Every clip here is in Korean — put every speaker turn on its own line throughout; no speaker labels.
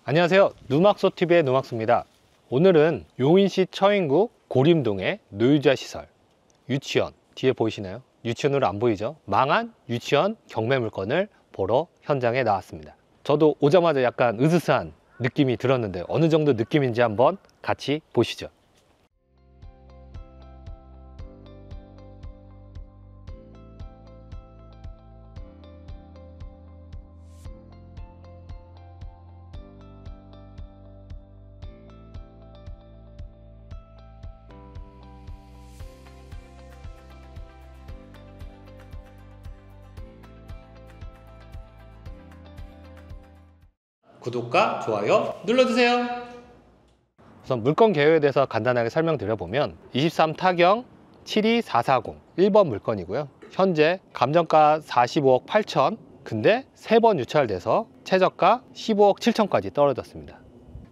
안녕하세요, 누막소TV의 누막소입니다. 오늘은 용인시 처인구 고림동의 노유자 시설 유치원, 뒤에 보이시나요? 유치원으로 안 보이죠? 망한 유치원 경매 물건을 보러 현장에 나왔습니다. 저도 오자마자 약간 으스스한 느낌이 들었는데 어느 정도 느낌인지 한번 같이 보시죠. 구독과 좋아요 눌러주세요. 우선 물건 개요에 대해서 간단하게 설명드려보면 23타경 72440 1번 물건이고요. 현재 감정가 45억 8천, 근데 3번 유찰돼서 최저가 15억 7천까지 떨어졌습니다.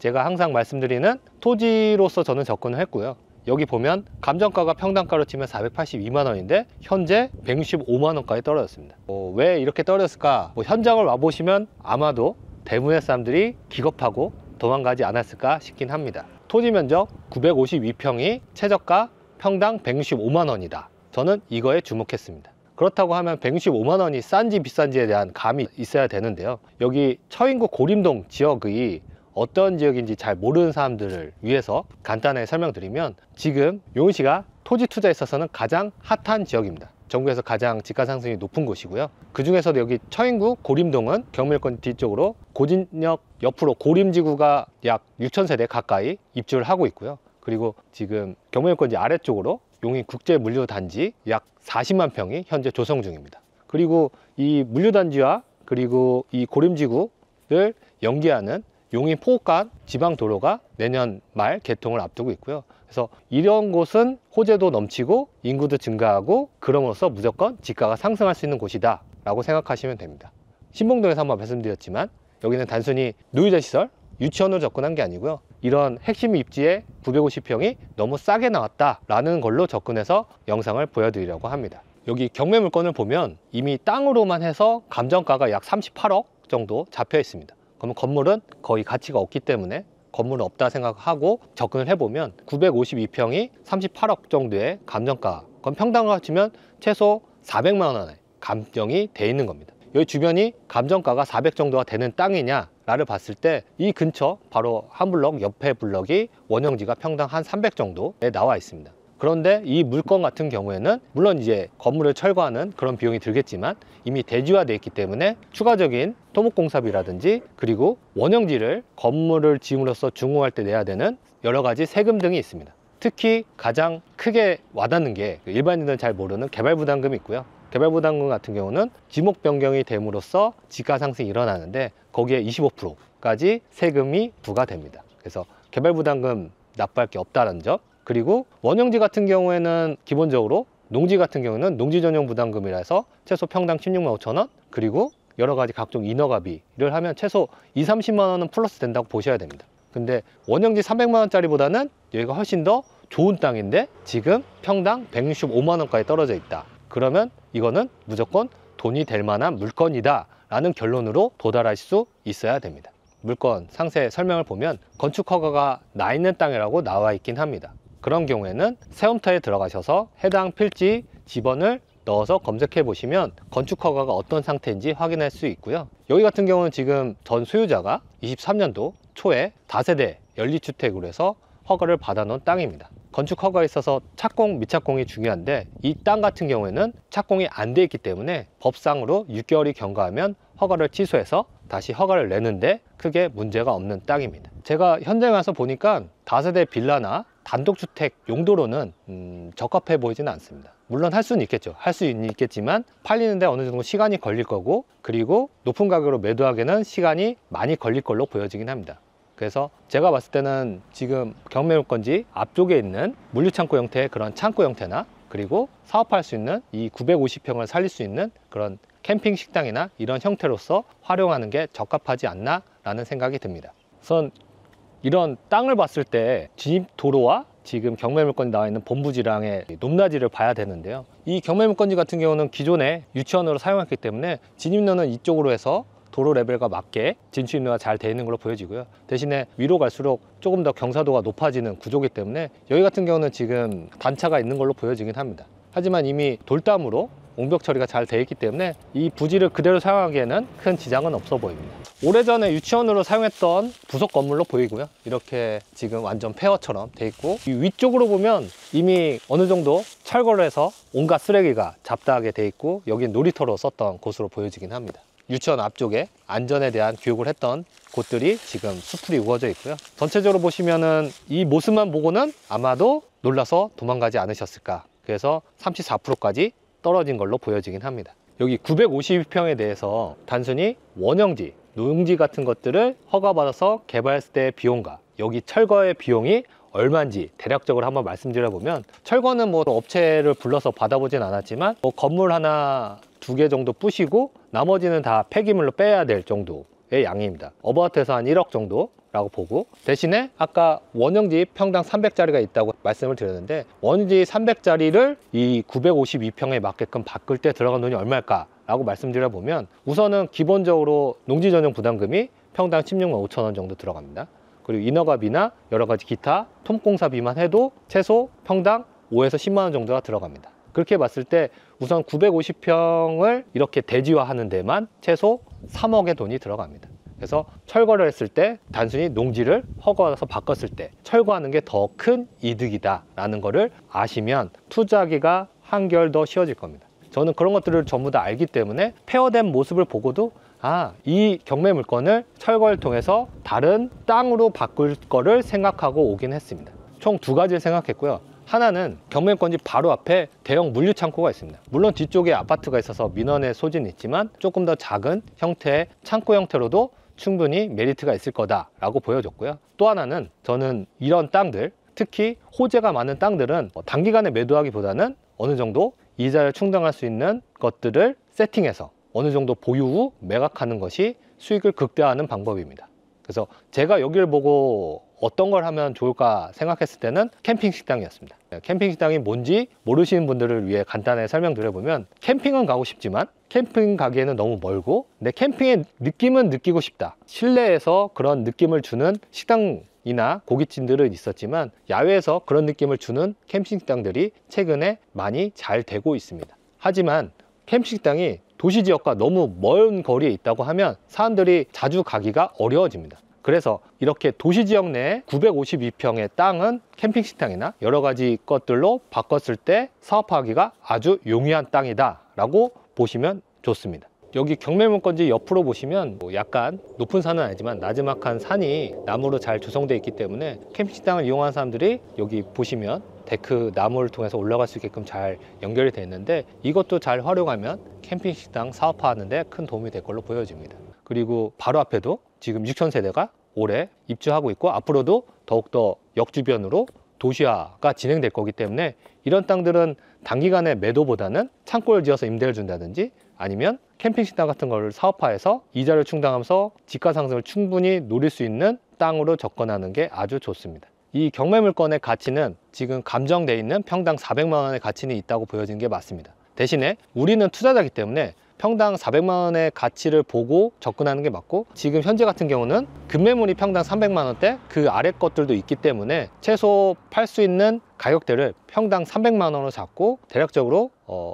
제가 항상 말씀드리는 토지로서 저는 접근을 했고요. 여기 보면 감정가가 평당가로 치면 482만원인데 현재 165만원까지 떨어졌습니다. 왜 이렇게 떨어졌을까? 현장을 와보시면 아마도 대부분의 사람들이 기겁하고 도망가지 않았을까 싶긴 합니다. 토지 면적 952평이 최저가 평당 165만원이다. 저는 이거에 주목했습니다. 그렇다고 하면 165만원이 싼지 비싼지에 대한 감이 있어야 되는데요. 여기 처인구 고림동 지역의 어떤 지역인지 잘 모르는 사람들을 위해서 간단하게 설명드리면, 지금 용인시가 토지 투자에 있어서는 가장 핫한 지역입니다. 전국에서 가장 지가 상승이 높은 곳이고요. 그 중에서도 여기 처인구 고림동은 경매물건 뒤쪽으로 고진역 옆으로 고림지구가 약 6,000세대 가까이 입주를 하고 있고요. 그리고 지금 경매물건지 아래쪽으로 용인국제물류단지 약 40만 평이 현재 조성 중입니다. 그리고 이 물류단지와 그리고 이 고림지구를 연계하는 용인 포옥간 지방도로가 내년 말 개통을 앞두고 있고요. 그래서 이런 곳은 호재도 넘치고 인구도 증가하고 그럼으로써 무조건 지가가 상승할 수 있는 곳이다 라고 생각하시면 됩니다. 신봉동에서 한번 말씀드렸지만 여기는 단순히 노유자 시설, 유치원으로 접근한 게 아니고요. 이런 핵심 입지에 950평이 너무 싸게 나왔다 라는 걸로 접근해서 영상을 보여드리려고 합니다. 여기 경매 물건을 보면 이미 땅으로만 해서 감정가가 약 38억 정도 잡혀 있습니다. 그러면 건물은 거의 가치가 없기 때문에 건물은 없다 생각하고 접근을 해보면 952평이 38억 정도의 감정가, 그럼 평당가 치면 최소 400만 원에 감정이 돼 있는 겁니다. 여기 주변이 감정가가 400 정도가 되는 땅이냐 라를 봤을 때 이 근처 바로 한 블럭 옆에 블럭이 원형지가 평당 한 300 정도에 나와 있습니다. 그런데 이 물건 같은 경우에는 물론 이제 건물을 철거하는 그런 비용이 들겠지만 이미 대지화되어 있기 때문에 추가적인 토목공사비라든지 그리고 원형지를 건물을 지음으로써 준공할 때 내야 되는 여러 가지 세금 등이 있습니다. 특히 가장 크게 와닿는 게 일반인들은 잘 모르는 개발부담금이 있고요. 개발부담금 같은 경우는 지목 변경이 됨으로써 지가 상승이 일어나는데 거기에 25%까지 세금이 부과됩니다. 그래서 개발부담금 납부할 게 없다는 점, 그리고 원형지 같은 경우에는 기본적으로 농지 같은 경우는 농지 전용 부담금이라 해서 최소 평당 16만 5천 원, 그리고 여러 가지 각종 인허가비를 하면 최소 2, 30만 원은 플러스 된다고 보셔야 됩니다. 근데 원형지 300만 원짜리 보다는 여기가 훨씬 더 좋은 땅인데 지금 평당 165만 원까지 떨어져 있다. 그러면 이거는 무조건 돈이 될 만한 물건이다 라는 결론으로 도달할 수 있어야 됩니다. 물건 상세 설명을 보면 건축 허가가 나 있는 땅이라고 나와 있긴 합니다. 그런 경우에는 세움터에 들어가셔서 해당 필지 지번을 넣어서 검색해 보시면 건축 허가가 어떤 상태인지 확인할 수 있고요. 여기 같은 경우는 지금 전 소유자가 23년도 초에 다세대 연립주택으로 해서 허가를 받아 놓은 땅입니다. 건축 허가에 있어서 착공, 미착공이 중요한데 이 땅 같은 경우에는 착공이 안 돼 있기 때문에 법상으로 6개월이 경과하면 허가를 취소해서 다시 허가를 내는데 크게 문제가 없는 땅입니다. 제가 현장에 와서 보니까 다세대 빌라나 단독주택 용도로는 적합해 보이지는 않습니다. 물론 할 수는 있겠죠. 할 수는 있겠지만 팔리는데 어느 정도 시간이 걸릴 거고, 그리고 높은 가격으로 매도하기에는 시간이 많이 걸릴 걸로 보여지긴 합니다. 그래서 제가 봤을 때는 지금 경매물건지 앞쪽에 있는 물류창고 형태의 그런 창고 형태나 그리고 사업할 수 있는 이 950평을 살릴 수 있는 그런 캠핑 식당이나 이런 형태로서 활용하는 게 적합하지 않나 라는 생각이 듭니다. 우선 이런 땅을 봤을 때 진입도로와 지금 경매물건이 나와 있는 본부지랑의 높낮이를 봐야 되는데요. 이 경매물건지 같은 경우는 기존에 유치원으로 사용했기 때문에 진입로는 이쪽으로 해서 도로 레벨과 맞게 진출 인도가 잘 되어 있는 걸로 보여지고요. 대신에 위로 갈수록 조금 더 경사도가 높아지는 구조이기 때문에 여기 같은 경우는 지금 단차가 있는 걸로 보여지긴 합니다. 하지만 이미 돌담으로 옹벽 처리가 잘 되어 있기 때문에 이 부지를 그대로 사용하기에는 큰 지장은 없어 보입니다. 오래전에 유치원으로 사용했던 부속 건물로 보이고요. 이렇게 지금 완전 폐허처럼 되어 있고, 이 위쪽으로 보면 이미 어느 정도 철거를 해서 온갖 쓰레기가 잡다하게 되어 있고, 여긴 놀이터로 썼던 곳으로 보여지긴 합니다. 유치원 앞쪽에 안전에 대한 교육을 했던 곳들이 지금 수풀이 우거져 있고요. 전체적으로 보시면은 이 모습만 보고는 아마도 놀라서 도망가지 않으셨을까. 그래서 34%까지 떨어진 걸로 보여지긴 합니다. 여기 952평에 대해서 단순히 원형지, 농지 같은 것들을 허가받아서 개발했을 때의 비용과 여기 철거의 비용이 얼마인지 대략적으로 한번 말씀드려보면, 철거는 뭐 업체를 불러서 받아보진 않았지만 뭐 건물 하나, 두 개 정도 부시고 나머지는 다 폐기물로 빼야 될 정도의 양입니다. 어바웃해서 한 1억 정도라고 보고, 대신에 아까 원형지 평당 300짜리가 있다고 말씀을 드렸는데, 원형지 300짜리를 이 952평에 맞게끔 바꿀 때 들어간 돈이 얼마일까 라고 말씀드려보면, 우선은 기본적으로 농지 전용 부담금이 평당 16만 5천 원 정도 들어갑니다. 그리고 인허가비나 여러 가지 기타 토목공사비만 해도 최소 평당 5에서 10만 원 정도가 들어갑니다. 그렇게 봤을 때 우선 950평을 이렇게 대지화하는 데만 최소 3억의 돈이 들어갑니다. 그래서 철거를 했을 때 단순히 농지를 허가해서 바꿨을 때 철거하는 게 더 큰 이득이다 라는 거를 아시면 투자하기가 한결 더 쉬워질 겁니다. 저는 그런 것들을 전부 다 알기 때문에 폐허된 모습을 보고도 이 경매 물건을 철거를 통해서 다른 땅으로 바꿀 거를 생각하고 오긴 했습니다. 총 두 가지를 생각했고요. 하나는 경매권지 바로 앞에 대형 물류 창고가 있습니다. 물론 뒤쪽에 아파트가 있어서 민원의 소지는 있지만 조금 더 작은 형태의 창고 형태로도 충분히 메리트가 있을 거다라고 보여줬고요. 또 하나는 저는 이런 땅들, 특히 호재가 많은 땅들은 단기간에 매도하기보다는 어느 정도 이자를 충당할 수 있는 것들을 세팅해서 어느 정도 보유 후 매각하는 것이 수익을 극대화하는 방법입니다. 그래서 제가 여기를 보고 어떤 걸 하면 좋을까 생각했을 때는 캠핑 식당이었습니다. 캠핑 식당이 뭔지 모르시는 분들을 위해 간단하게 설명드려보면, 캠핑은 가고 싶지만 캠핑 가기에는 너무 멀고, 근데 캠핑의 느낌은 느끼고 싶다. 실내에서 그런 느낌을 주는 식당이나 고깃집들은 있었지만 야외에서 그런 느낌을 주는 캠핑 식당들이 최근에 많이 잘 되고 있습니다. 하지만 캠핑 식당이 도시 지역과 너무 먼 거리에 있다고 하면 사람들이 자주 가기가 어려워집니다. 그래서 이렇게 도시 지역 내에 952평의 땅은 캠핑 식당이나 여러 가지 것들로 바꿨을 때 사업하기가 아주 용이한 땅이다 라고 보시면 좋습니다. 여기 경매물건지 옆으로 보시면 약간 높은 산은 아니지만 나지막한 산이 나무로 잘 조성되어 있기 때문에 캠핑 식당을 이용하는 사람들이 여기 보시면 데크 나무를 통해서 올라갈 수 있게끔 잘 연결이 되어 있는데, 이것도 잘 활용하면 캠핑 식당 사업화하는 데 큰 도움이 될 걸로 보여집니다. 그리고 바로 앞에도 지금 6,000세대가 올해 입주하고 있고, 앞으로도 더욱더 역주변으로 도시화가 진행될 거기 때문에 이런 땅들은 단기간에 매도보다는 창고를 지어서 임대를 준다든지 아니면 캠핑 식당 같은 거를 사업화해서 이자를 충당하면서 지가 상승을 충분히 노릴 수 있는 땅으로 접근하는 게 아주 좋습니다. 이 경매 물건의 가치는 지금 감정되어 있는 평당 400만 원의 가치는 있다고 보여지는 게 맞습니다. 대신에 우리는 투자자이기 때문에 평당 400만 원의 가치를 보고 접근하는 게 맞고, 지금 현재 같은 경우는 급매물이 평당 300만 원대, 그 아래 것들도 있기 때문에 최소 팔 수 있는 가격대를 평당 300만 원으로 잡고 대략적으로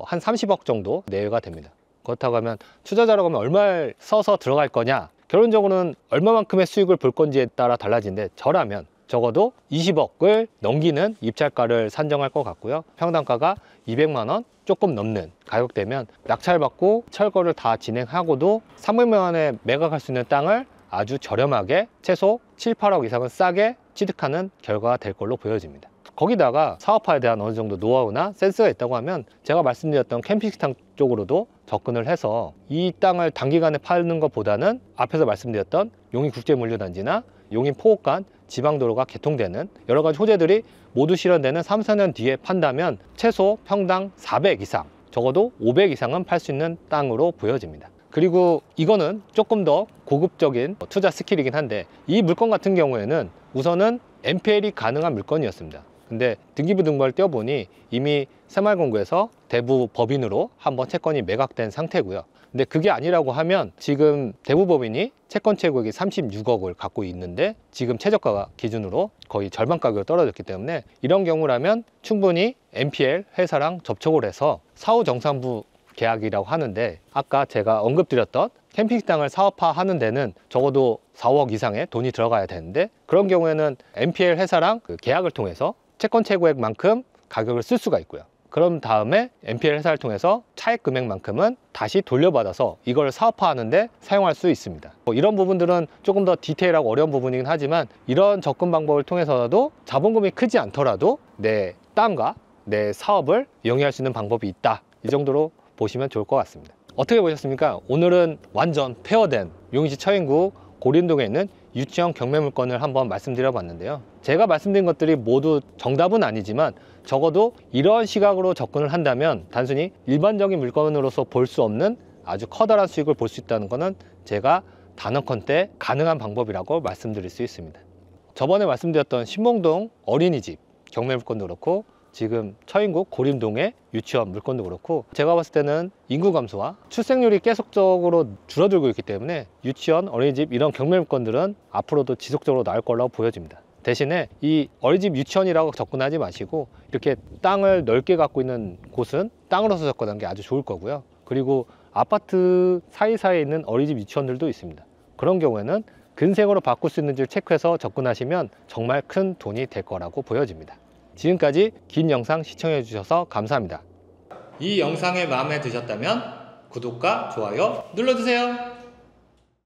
한 30억 정도 내외가 됩니다. 그렇다고 하면 투자자라고 하면 얼마를 써서 들어갈 거냐, 결론적으로는 얼마만큼의 수익을 볼 건지에 따라 달라지는데, 저라면 적어도 20억을 넘기는 입찰가를 산정할 것 같고요. 평당가가 200만 원 조금 넘는 가격대면 낙찰받고 철거를 다 진행하고도 300만 원에 매각할 수 있는 땅을 아주 저렴하게 최소 7, 8억 이상은 싸게 취득하는 결과가 될 걸로 보여집니다. 거기다가 사업화에 대한 어느 정도 노하우나 센스가 있다고 하면 제가 말씀드렸던 캠핑식당 쪽으로도 접근을 해서 이 땅을 단기간에 파는 것보다는 앞에서 말씀드렸던 용인국제물류단지나 용인포옥 간 지방도로가 개통되는 여러 가지 호재들이 모두 실현되는 3, 4년 뒤에 판다면 최소 평당 400 이상, 적어도 500 이상은 팔 수 있는 땅으로 보여집니다. 그리고 이거는 조금 더 고급적인 투자 스킬이긴 한데, 이 물건 같은 경우에는 우선은 NPL이 가능한 물건이었습니다. 근데 등기부 등본을 떼어보니 이미 새마을금고에서 대부 법인으로 한번 채권이 매각된 상태고요. 근데 그게 아니라고 하면 지금 대부법인이 채권 최고액이 36억을 갖고 있는데 지금 최저가 기준으로 거의 절반 가격으로 떨어졌기 때문에 이런 경우라면 충분히 NPL 회사랑 접촉을 해서 사후 정산부 계약이라고 하는데, 아까 제가 언급드렸던 캠핑식당을 사업화하는 데는 적어도 4억 이상의 돈이 들어가야 되는데, 그런 경우에는 NPL 회사랑 그 계약을 통해서 채권 최고액만큼 가격을 쓸 수가 있고요. 그런 다음에 NPL 회사를 통해서 차액 금액만큼은 다시 돌려받아서 이걸 사업화하는데 사용할 수 있습니다. 이런 부분들은 조금 더 디테일하고 어려운 부분이긴 하지만, 이런 접근 방법을 통해서도 자본금이 크지 않더라도 내 땅과 내 사업을 영위할 수 있는 방법이 있다, 이 정도로 보시면 좋을 것 같습니다. 어떻게 보셨습니까? 오늘은 완전 폐허된 용인시 처인구 고림동에 있는 유치형 경매 물건을 한번 말씀드려 봤는데요. 제가 말씀드린 것들이 모두 정답은 아니지만 적어도 이런 시각으로 접근을 한다면 단순히 일반적인 물건으로서 볼 수 없는 아주 커다란 수익을 볼 수 있다는 것은 제가 단언컨대 가능한 방법이라고 말씀드릴 수 있습니다. 저번에 말씀드렸던 신봉동 어린이집 경매 물건도 그렇고, 지금 처인구 고림동의 유치원 물건도 그렇고, 제가 봤을 때는 인구 감소와 출생률이 계속적으로 줄어들고 있기 때문에 유치원, 어린이집 이런 경매 물건들은 앞으로도 지속적으로 나올 거라고 보여집니다. 대신에 이 어린이집 유치원이라고 접근하지 마시고 이렇게 땅을 넓게 갖고 있는 곳은 땅으로서 접근하는 게 아주 좋을 거고요. 그리고 아파트 사이사이에 있는 어린이집 유치원들도 있습니다. 그런 경우에는 근생으로 바꿀 수 있는지를 체크해서 접근하시면 정말 큰 돈이 될 거라고 보여집니다. 지금까지 긴 영상 시청해 주셔서 감사합니다. 이 영상이 마음에 드셨다면 구독과 좋아요 눌러주세요.